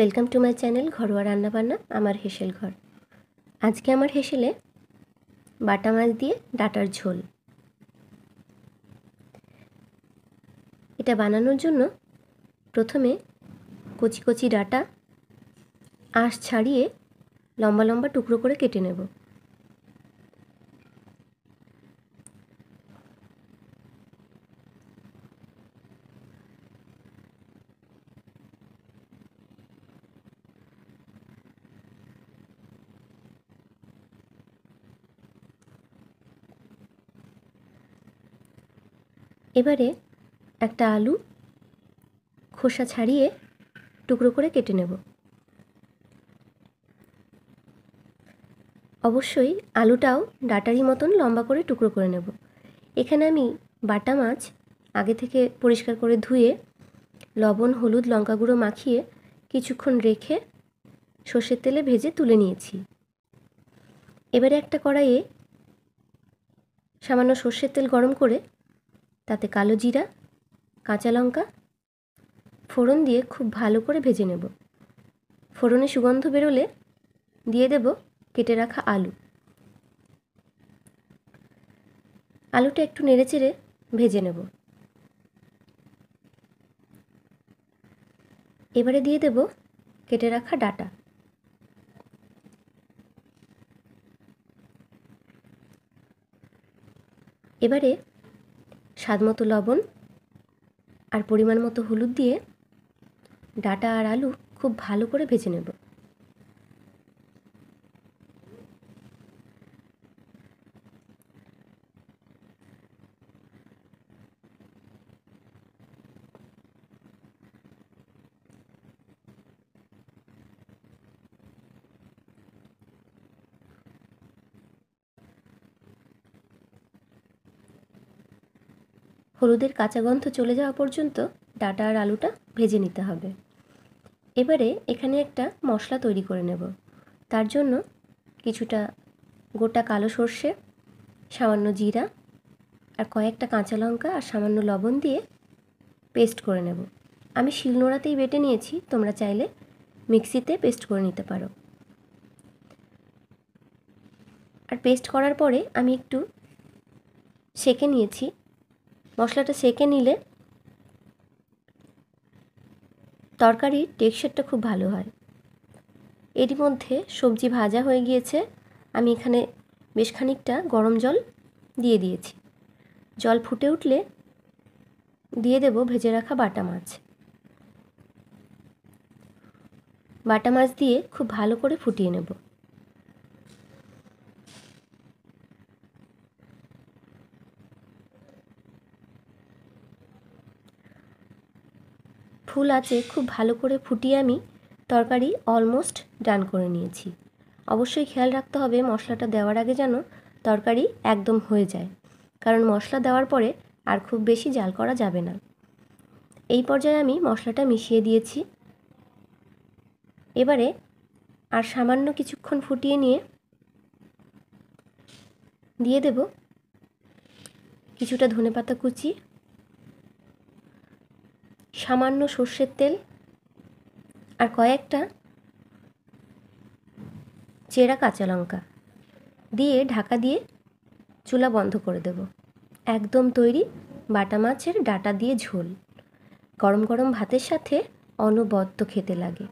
Welcome to my channel ঘরোয়া রান্নাবান্না আমার হেসেল ঘর। আজকে আমার হেসেলে বাটা মাছ দিয়ে ডাঁটার ঝোল। এটা বানানোর জন্য প্রথমে কচি কচি ডাঁটা আঁশ ছাড়িয়ে লম্বা লম্বা টুকরো করে কেটে নেব। এবারে একটা আলু খোসা ছাড়িয়ে টুকরো করে কেটে নেব। অবশ্যই আলুটাও ডাঁটারই মতন লম্বা করে টুকরো করে নেব। এখানে আমি বাটা মাছ আগে থেকে পরিষ্কার করে ধুয়ে লবণ, হলুদ, লঙ্কা গুঁড়ো মাখিয়ে কিছুক্ষণ রেখে সর্ষের তেলে ভেজে তুলে নিয়েছি। এবারে একটা কড়াইয়ে সামান্য সর্ষের তেল গরম করে তাতে কালো জিরা, কাঁচা লঙ্কা ফোড়ন দিয়ে খুব ভালো করে ভেজে নেব। ফোড়নে সুগন্ধ বেরোলে দিয়ে দেব কেটে রাখা আলু। আলুটা একটু নেড়েচেড়ে ভেজে নেব। এবারে দিয়ে দেব কেটে রাখা ডাঁটা। এবারে স্বাদমতো লবণ আর পরিমাণ মতো হলুদ দিয়ে ডাঁটা আর আলু খুব ভালো করে ভেজে নেব। হলুদের কাঁচা গন্ধ চলে যাওয়া পর্যন্ত ডাঁটা আর আলুটা ভেজে নিতে হবে। এবারে এখানে একটা মশলা তৈরি করে নেব। তার জন্য কিছুটা গোটা কালো সর্ষে, সামান্য জিরা আর কয়েকটা কাঁচা লঙ্কা আর সামান্য লবণ দিয়ে পেস্ট করে নেব। আমি শিলনোড়াতেই বেটে নিয়েছি, তোমরা চাইলে মিক্সিতে পেস্ট করে নিতে পারো। আর পেস্ট করার পরে আমি একটু সেঁকে নিয়েছি। মশলাটা সেঁকে নিলে তরকারির টেক্সচারটা খুব ভালো হয়। এরই মধ্যে সবজি ভাজা হয়ে গিয়েছে। আমি এখানে বেশ খানিকটা গরম জল দিয়ে দিয়েছি। জল ফুটে উঠলে দিয়ে দেব ভেজে রাখা বাটা মাছ। বাটা মাছ দিয়ে খুব ভালো করে ফুটিয়ে নেব। ফুল আঁচে খুব ভালো করে ফুটিয়ে আমি তরকারি অলমোস্ট ডান করে নিয়েছি। অবশ্যই খেয়াল রাখতে হবে মশলাটা দেওয়ার আগে যেন তরকারি একদম হয়ে যায়, কারণ মশলা দেওয়ার পরে আর খুব বেশি জাল করা যাবে না। এই পর্যায়ে আমি মশলাটা মিশিয়ে দিয়েছি। এবারে আর সামান্য কিছুক্ষণ ফুটিয়ে নিয়ে দিয়ে দেব কিছুটা ধনেপাতা কুচি, সামান্য সর্ষের তেল আর কয়েকটা চেরা কাঁচা লঙ্কা দিয়ে ঢাকা দিয়ে চুলা বন্ধ করে দেব। একদম তৈরি বাটা মাছের ডাঁটা দিয়ে ঝোল। গরম গরম ভাতের সাথে অনবদ্য খেতে লাগে।